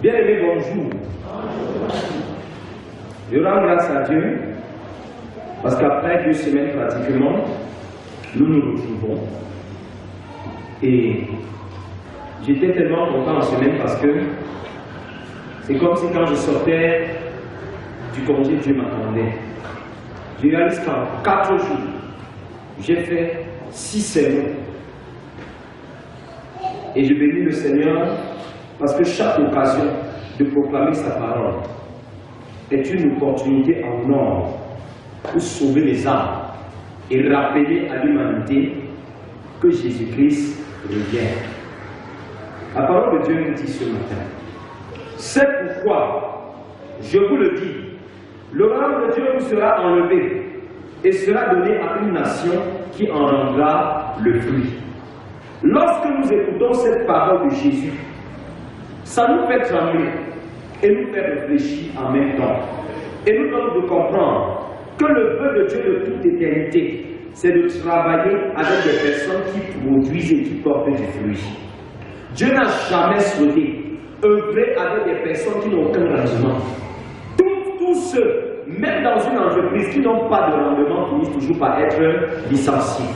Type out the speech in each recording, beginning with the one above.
Bien-aimés, bonjour. Je rends grâce à Dieu parce qu'après 2 semaines pratiquement, nous nous retrouvons. Et j'étais tellement content en semaine parce que c'est comme si quand je sortais du congé, Dieu m'attendait. Je réalise qu'en 4 jours, j'ai fait 6 sermons. Et je bénis le Seigneur parce que chaque occasion de proclamer sa parole est une opportunité en or pour sauver les âmes et rappeler à l'humanité que Jésus-Christ revient. La parole de Dieu nous dit ce matin. C'est pourquoi, je vous le dis, le royaume de Dieu vous sera enlevé et sera donné à une nation qui en rendra le fruit. Lorsque nous écoutons cette parole de Jésus, ça nous fait trembler et nous fait réfléchir en même temps. Et nous donne de comprendre que le vœu de Dieu de toute éternité, c'est de travailler avec des personnes qui produisent et qui portent du fruit. Dieu n'a jamais souhaité œuvrer avec des personnes qui n'ont aucun rendement. Tous ceux, même dans une entreprise, qui n'ont pas de rendement, finissent toujours par être licenciés.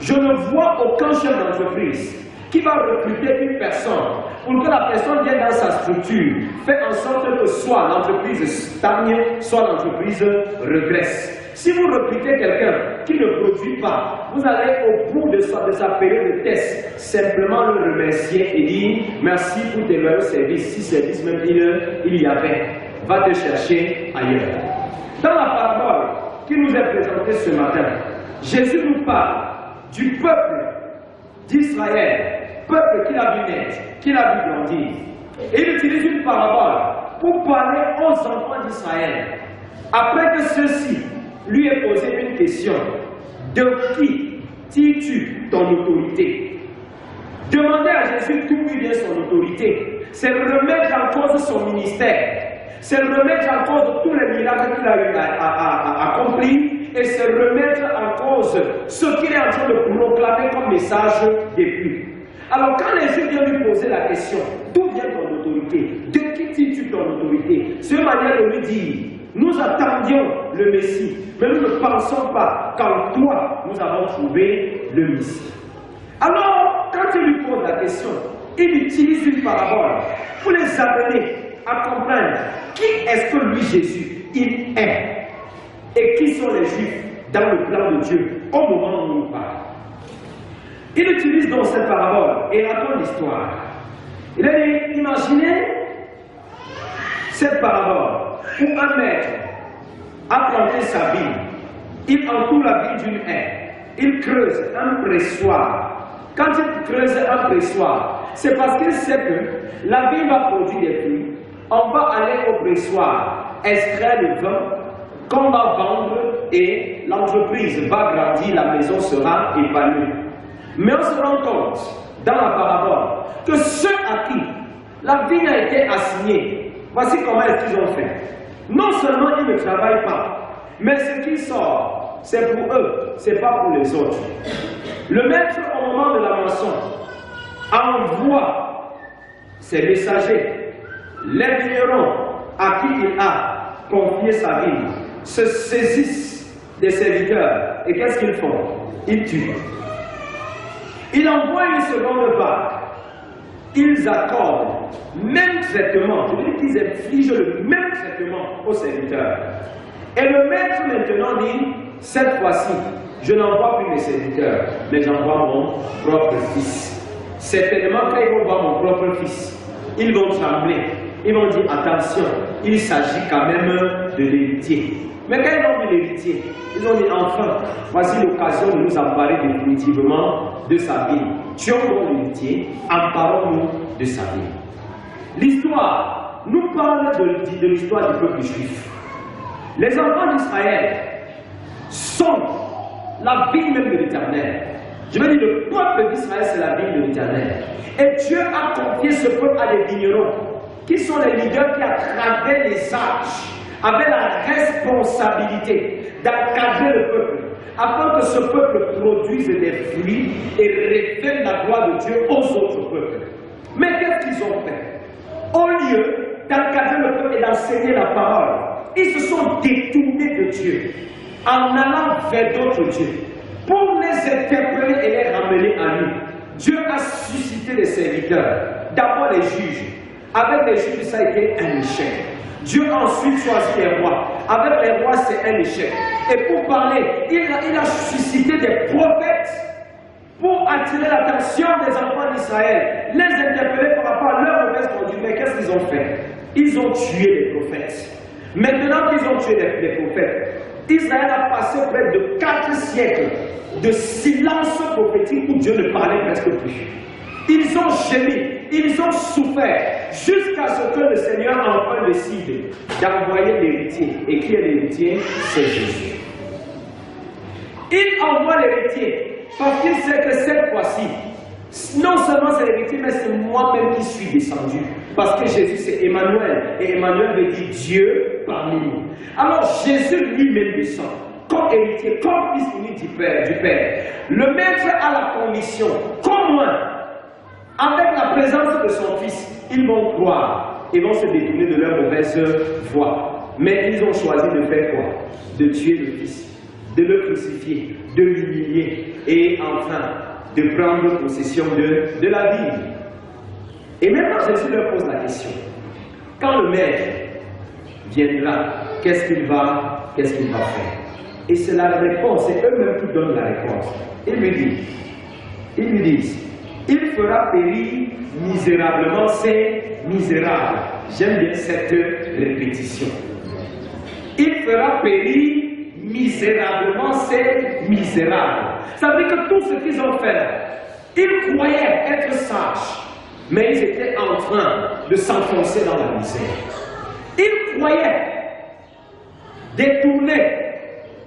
Je ne vois aucun chef d'entreprise qui va recruter une personne pour que la personne vienne dans sa structure, fait en sorte que soit l'entreprise stagne, soit l'entreprise regresse. Si vous recrutez quelqu'un qui ne produit pas, vous allez au bout de sa période de test simplement le remercier et dire merci pour tes loyaux services, si service même il y avait, va te chercher ailleurs. Dans la parabole qui nous est présentée ce matin, Jésus nous parle du peuple d'Israël, peuple qu'il a vu naître, qu'il a vu grandir. Et il utilise une parabole pour parler aux enfants d'Israël. Après que ceux-ci lui aient posé une question, de qui tires-tu ton autorité? Demander à Jésus d'où vient son autorité, c'est remettre en cause son ministère, c'est remettre en cause tous les miracles qu'il a eu à accomplir, et se remettre en cause ce qu'il est en train de proclamer comme message depuis. Alors quand les gens viennent lui poser la question, d'où vient ton autorité? De qui tires-tu ton autorité? C'est une manière de lui dire, nous attendions le Messie, mais nous ne pensons pas qu'en toi, nous avons trouvé le Messie. Alors, quand il lui pose la question, il utilise une parabole pour les amener à comprendre qui est-ce que lui, Jésus, il est. Et qui sont les Juifs dans le plan de Dieu au moment où il parle. Il utilise donc cette parabole et raconte l'histoire. Il a dit, imaginez cette parabole où un maître a planté sa vigne. Il entoure la vigne d'une haie. Il creuse un pressoir. Quand il creuse un pressoir, c'est parce qu'il sait que la vigne va produire des fruits. On va aller au pressoir, extraire le vin qu'on va vendre et l'entreprise va grandir, la maison sera épanouie. Mais on se rend compte dans la parabole que ceux à qui la vigne a été assignée, voici comment est-ce qu'ils ont fait. Non seulement ils ne travaillent pas, mais ce qui sort, c'est pour eux, c'est pas pour les autres. Le maître, au moment de la moisson, envoie ses messagers, les vignerons à qui il a confié sa vigne, se saisissent des serviteurs. Et qu'est-ce qu'ils font? Ils tuent. Il envoie une seconde vague. Ils accordent même traitement. Je veux dire qu'ils infligent le même traitement aux serviteurs. Et le maître maintenant dit, cette fois-ci, je n'envoie plus mes serviteurs, mais j'envoie mon propre fils. Certainement, quand ils vont voir mon propre fils, ils vont trembler. Ils vont dire, attention, il s'agit quand même de l'héritier. Mais quand ils ont vu l'héritier, ils ont dit, enfin, voici l'occasion de nous emparer définitivement de sa vie. Tuons donc l'héritier, emparons-nous de sa vie. L'histoire nous parle de l'histoire du peuple juif. Les enfants d'Israël sont la vie même de l'Éternel. Je veux dire, le peuple d'Israël, c'est la vie de l'Éternel. Et Dieu a confié ce peuple à des vignerons, qui sont les leaders qui, à travers les âges, avaient la responsabilité d'encadrer le peuple, afin que ce peuple produise des fruits et révèle la gloire de Dieu aux autres peuples. Mais qu'est-ce qu'ils ont fait? Au lieu d'encadrer le peuple et d'enseigner la parole, ils se sont détournés de Dieu en allant vers d'autres dieux pour les interpeller et les ramener à lui. Dieu a suscité les serviteurs, d'abord les juges. Avec les juges, ça a été un échec. Dieu a ensuite choisi les rois. Avec les rois, c'est un échec. Et pour parler, il a suscité des prophètes pour attirer l'attention des enfants d'Israël, les interpeller par rapport à leur mauvaise conduite. Mais qu'est-ce qu'ils ont fait? Ils ont tué les prophètes. Maintenant qu'ils ont tué les prophètes, Israël a passé près de 4 siècles de silence prophétique où Dieu ne parlait presque plus. Ils ont gémi, ils ont souffert, jusqu'à ce que le Seigneur enfin décide d'envoyer l'héritier. Et qui est l'héritier? C'est Jésus. Il envoie l'héritier parce qu'il sait que cette fois-ci, non seulement c'est l'héritier, mais c'est moi-même qui suis descendu. Parce que Jésus c'est Emmanuel. Et Emmanuel veut dire Dieu parmi nous. Alors Jésus lui-même descend comme héritier, comme fils unique du Père. Le Maître a la conviction qu'au moins, avec la présence de son Fils, ils vont croire et vont se détourner de leur mauvaise voie. Mais ils ont choisi de faire quoi? De tuer le Fils, de le crucifier, de l'humilier et enfin de prendre possession de la vie. Et maintenant Jésus leur pose la question. Quand le Maître viendra, qu'est-ce qu'il va faire? Et c'est la réponse, c'est eux-mêmes qui donnent la réponse. Ils lui disent, il fera périr misérablement ces misérables. J'aime bien cette répétition. Il fera périr misérablement ces misérables. Ça veut dire que tout ce qu'ils ont fait, ils croyaient être sages, mais ils étaient en train de s'enfoncer dans la misère. Ils croyaient détourner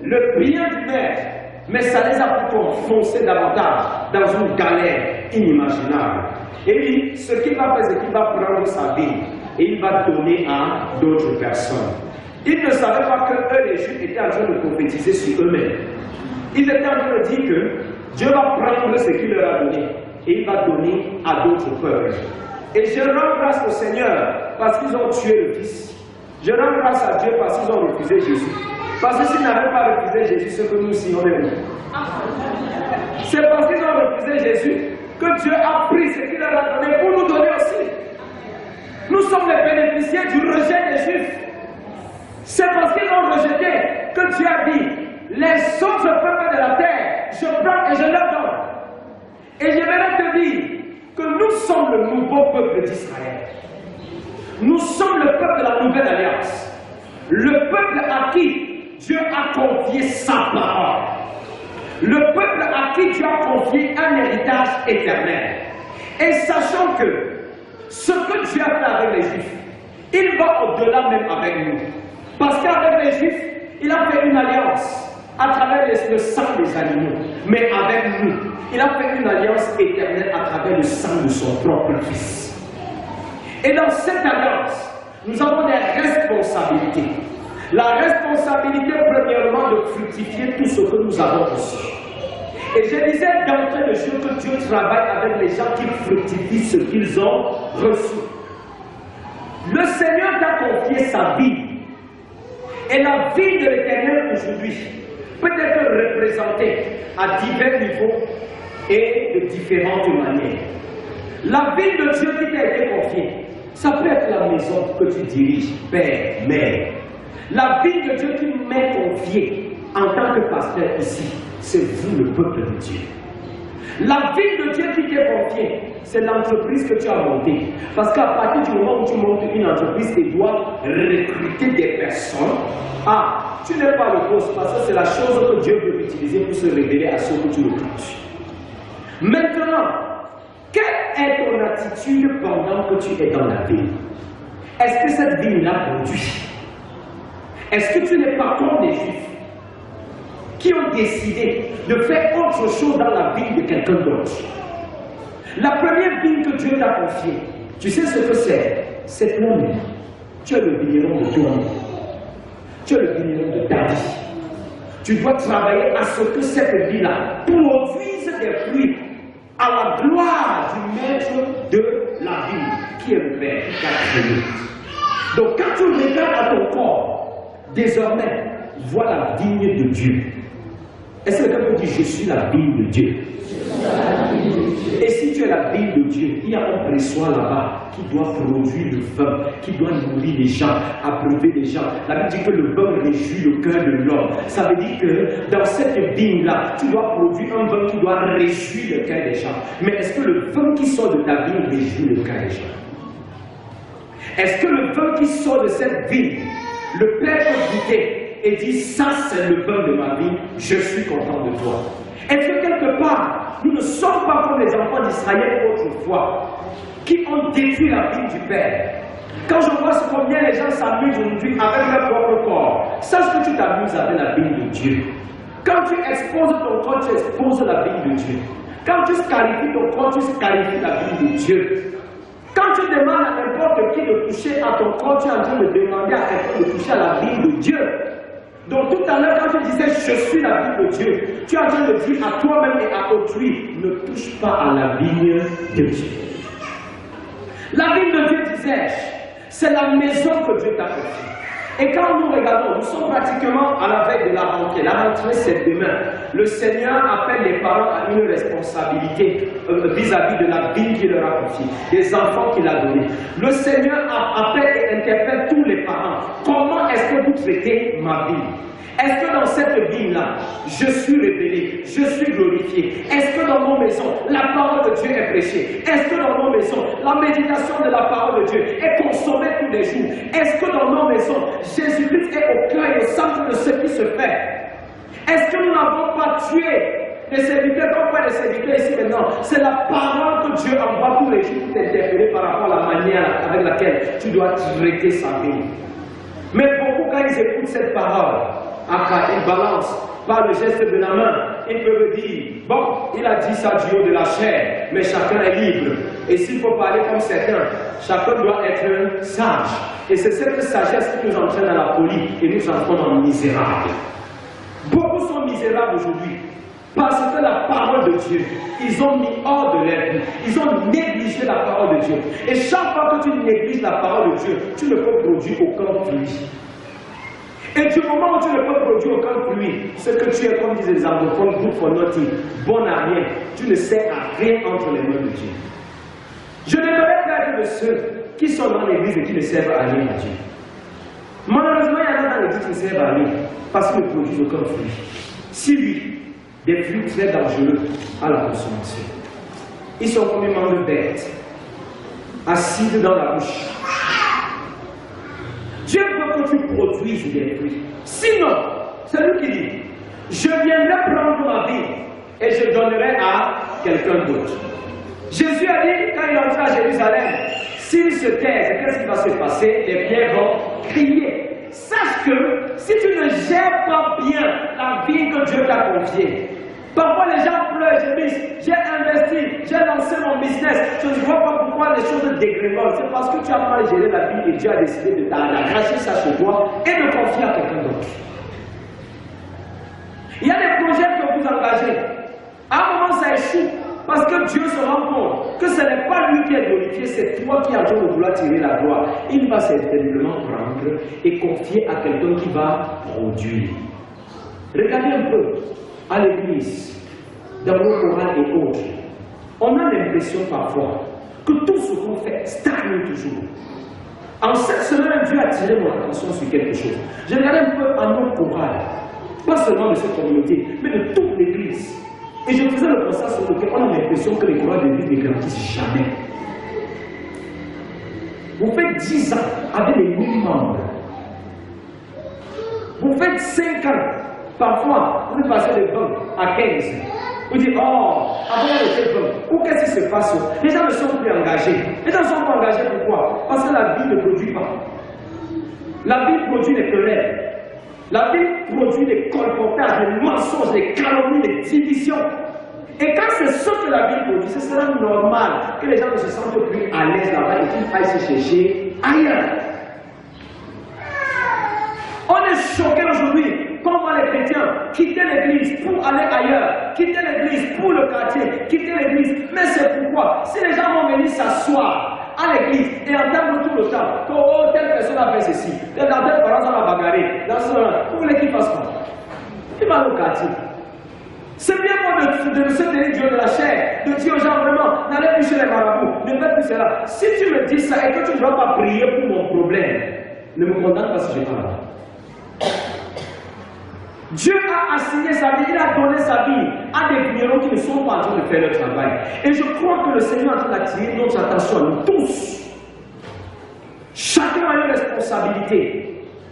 le bien du Maître, mais ça les a plutôt enfoncés davantage dans une galère inimaginable. Et lui, ce qu'il va faire, c'est qu'il va prendre sa vie et il va donner à d'autres personnes. Ils ne savaient pas que eux, les Juifs, étaient en train de prophétiser sur eux-mêmes. Ils étaient en train de dire que Dieu va prendre ce qu'il leur a donné et il va donner à d'autres peuples. Et je rends grâce au Seigneur parce qu'ils ont tué le Fils. Je rends grâce à Dieu parce qu'ils ont refusé Jésus. Parce que s'ils n'avaient pas refusé Jésus, c'est que nous aussi on est où? C'est parce qu'ils ont refusé Jésus que Dieu a pris ce qu'il leur a donné pour nous donner aussi. Nous sommes les bénéficiaires du rejet des Juifs. C'est parce qu'ils ont rejeté que Dieu a dit, les autres peuples de la terre, je prends et je leur donne. Et je vais te dire que nous sommes le nouveau peuple d'Israël. Nous sommes le peuple de la nouvelle alliance. Le peuple à qui Dieu a confié sa parole. Le peuple à qui Dieu a confié un héritage éternel. Et sachant que ce que Dieu a fait avec les Juifs, il va au-delà même avec nous. Parce qu'avec les Juifs, il a fait une alliance à travers le sang des animaux. Mais avec nous, il a fait une alliance éternelle à travers le sang de son propre Fils. Et dans cette alliance, nous avons des responsabilités. La responsabilité, premièrement, de fructifier tout ce que nous avons reçu. Et je disais d'entrée de jeu que Dieu travaille avec les gens qui fructifient ce qu'ils ont reçu. Le Seigneur t'a confié sa vie. Et la vie de l'Éternel aujourd'hui peut être représentée à divers niveaux et de différentes manières. La vie de Dieu qui t'a été confiée, ça peut être la maison que tu diriges, père, mère. La vie de Dieu qui m'est confiée en tant que pasteur ici, c'est vous le peuple de Dieu. La vie de Dieu qui t'est confiée, c'est l'entreprise que tu as montée. Parce qu'à partir du moment où tu montes une entreprise et dois recruter des personnes, tu n'es pas le boss parce que c'est la chose que Dieu veut utiliser pour se révéler à ceux que tu recrutes. Maintenant, quelle est ton attitude pendant que tu es dans la vie? Est-ce que cette vie l'a conduit? Est-ce que tu n'es pas comme les Juifs qui ont décidé de faire autre chose dans la vie de quelqu'un d'autre? La première vie que Dieu t'a confiée, tu sais ce que c'est? C'est toi-même. Tu es le vigneron de toi-même. Tu es le vigneron de ta vie. Tu dois travailler à ce que cette vie-là produise des fruits à la gloire du maître de la vie, qui est le Père, qui t'a créé. Donc quand tu regardes à ton corps, désormais, vois la vigne de Dieu. Est-ce que quelqu'un peut dire, je suis la vigne de Dieu? Et si tu es la vigne de Dieu, il y a un pressoir là-bas qui doit produire le vin, qui doit nourrir les gens, abreuver les gens. La Bible dit que le vin réjouit le cœur de l'homme. Ça veut dire que dans cette vigne-là, tu dois produire un vin qui doit réjouir le cœur des gens. Mais est-ce que le vin qui sort de ta vigne réjouit le cœur des gens? Est-ce que le vin qui sort de cette vigne, le Père peut goûter et dire, ça c'est le vin de ma vie, je suis content de toi? Est-ce que quelque part, nous ne sommes pas comme les enfants d'Israël autrefois, qui ont détruit la vie du Père? Quand je vois combien les gens s'amusent aujourd'hui avec leur propre corps, sache que tu t'amuses avec la vie de Dieu. Quand tu exposes ton corps, tu exposes la vie de Dieu. Quand tu scarifies ton corps, tu scarifies la vie de Dieu. Quand tu demandes à n'importe qui de toucher à ton corps, tu es en train de demander à quelqu'un de toucher à la vie de Dieu. Donc tout à l'heure, quand tu disais je suis la vie de Dieu, tu es en train de dire à toi-même et à autrui, ne touche pas à la vigne de Dieu. La vigne de Dieu, disais-je, c'est la maison que Dieu t'a confiée. Et quand nous regardons, nous sommes pratiquement à la veille de la rentrée. La rentrée, c'est demain. Le Seigneur appelle les parents à une responsabilité vis-à-vis de la vie qu'il leur a confiée, des enfants qu'il a donnés. Le Seigneur appelle et interpelle tous les parents. Comment est-ce que vous traitez ma vie? Est-ce que dans cette vie-là, je suis révélé, je suis glorifié? Est-ce que dans nos maisons, la parole de Dieu est prêchée? Est-ce que dans nos maisons, la méditation de la parole de Dieu est consommée tous les jours? Est-ce que dans nos maisons, Jésus-Christ est au cœur et au centre de ce qui se fait? Est-ce que nous n'avons pas tué les serviteurs? Pourquoi les serviteurs ici maintenant? C'est la parole que Dieu envoie tous les jours pour t'interpeller par rapport à la manière avec laquelle tu dois traiter sa vie. Mais beaucoup, quand ils écoutent cette parole, ils balancent par le geste de la main. Ils peuvent dire, bon, il a dit ça du haut de la chair, mais chacun est libre. Et s'il faut parler comme certains, chacun doit être sage. Et c'est cette sagesse qui nous entraîne à la folie et nous entraîne en misérable. Beaucoup sont misérables aujourd'hui parce que la parole de Dieu, ils ont mis hors de leur vie. Ils ont négligé la parole de Dieu. Et chaque fois que tu négliges la parole de Dieu, tu ne peux produire aucun fruit. Et du moment où tu ne peux produire aucun fruit, ce que tu es, comme disent les anglophones, good for nothing, bon à rien, tu ne sers à rien entre les mains de Dieu. Je n'aimerais pas être de ceux qui sont dans l'église et qui ne servent à rien à Dieu. Malheureusement, il y en a dans l'église qui ne servent à rien parce qu'ils ne produisent aucun fruit. Si oui, des fruits très dangereux à la consommation. Ils sont comme une mangue verte, acides dans la bouche. Dieu veut que tu produises des fruits. Sinon, c'est lui qui dit, je viendrai prendre ma vie et je donnerai à quelqu'un d'autre. Jésus a dit, quand il est entré à Jérusalem, s'il se taise, qu'est-ce qui va se passer? Les pierres vont crier. Sache que si tu ne gères pas bien la vie que Dieu t'a confiée, parfois les gens pleurent, je dis, j'ai investi, j'ai lancé mon business, je ne vois pas pourquoi les choses dégringolent. C'est parce que tu as mal géré la vie et Dieu a décidé de t'arracher ça chez toi et de confier à quelqu'un d'autre. Il y a des projets que vous engagez. À un moment, ça échoue parce que Dieu se rend compte que ce n'est pas lui qui est glorifié, c'est toi qui es en train de vouloir tirer la gloire. Il va certainement prendre et confier à quelqu'un qui va produire. Regardez un peu à l'église, dans nos morales et autres. On a l'impression parfois que tout ce qu'on fait stagne toujours. En cette semaine, Dieu a tiré mon attention sur quelque chose. Je regarde un peu en nos chorales, pas seulement de cette communauté, mais de toute l'église. Et je faisais le constat sur lequel on a l'impression que les chorales de l'église ne grandissent jamais. Vous faites 10 ans avec les 1000 membres. Vous faites 5 ans. Parfois, vous passez de 20 à 15. Vous dites, oh, avant on était 20. Ou qu'est-ce qui se passe? Les gens ne sont plus engagés. Les gens ne sont pas engagés pourquoi? Parce que la vie ne produit pas. La vie produit des querelles. La vie produit des colportages, des mensonges, des calomnies, des divisions. Et quand c'est ce que la vie produit, ce sera normal que les gens ne se sentent plus à l'aise là-bas et qu'ils aillent se chercher ailleurs. On est choqués aujourd'hui. Comment les chrétiens quitter l'église pour aller ailleurs, quitter l'église pour le quartier, quitter l'église. Mais c'est pourquoi, si les gens vont venir s'asseoir à l'église et entendre tout le temps que oh, telle personne a fait ceci, telle personne a bagarré, dans ce moment, vous voulez qu'il fasse quoi? Il va au quartier. C'est bien bon de se tenir Dieu de la chair, de dire aux gens vraiment, n'allez plus chez les marabouts, ne faites plus cela. Si tu me dis ça et que tu ne dois pas prier pour mon problème, ne me condamne pas si je parle. Dieu a assigné sa vie, il a donné sa vie à des vignerons qui ne sont pas en train de faire leur travail. Et je crois que le Seigneur est en train d'attirer notre attention à nous tous. Chacun a une responsabilité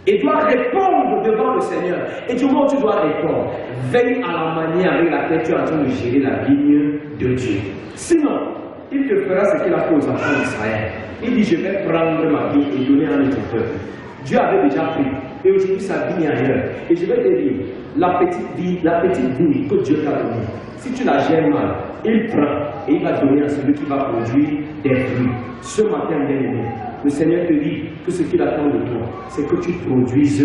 et doit répondre devant le Seigneur. Et du moment où tu dois répondre, veille à la manière avec laquelle tu es en train de gérer la vigne de Dieu. Sinon, il te fera ce qu'il a fait aux enfants d'Israël. Il dit, je vais prendre ma vie et donner à un autre peuple. Dieu avait déjà pris. Et aujourd'hui, sa vie est ailleurs. Et je vais te dire, la petite vie que Dieu t'a donnée, si tu la gères mal, il prend et il va donner à celui qui va produire des fruits. Ce matin, bien-aimé, le Seigneur te dit que ce qu'il attend de toi, c'est que tu produises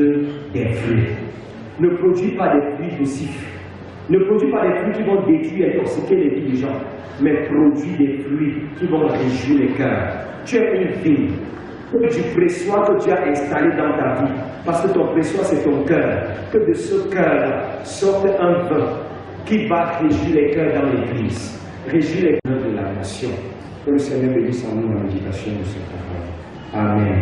des fruits. Ne produis pas des fruits nocifs. Ne produis pas des fruits qui vont détruire et intoxiquer les vies des gens, mais produis des fruits qui vont réjouir les cœurs. Tu es une vigne du pressoir que Dieu a installé dans ta vie, parce que ton pressoir c'est ton cœur. Que de ce cœur sorte un vin qui va réjouir les cœurs dans l'église, réjouir les cœurs de la nation. Que le Seigneur bénisse en nous la méditation de cette parole. Amen.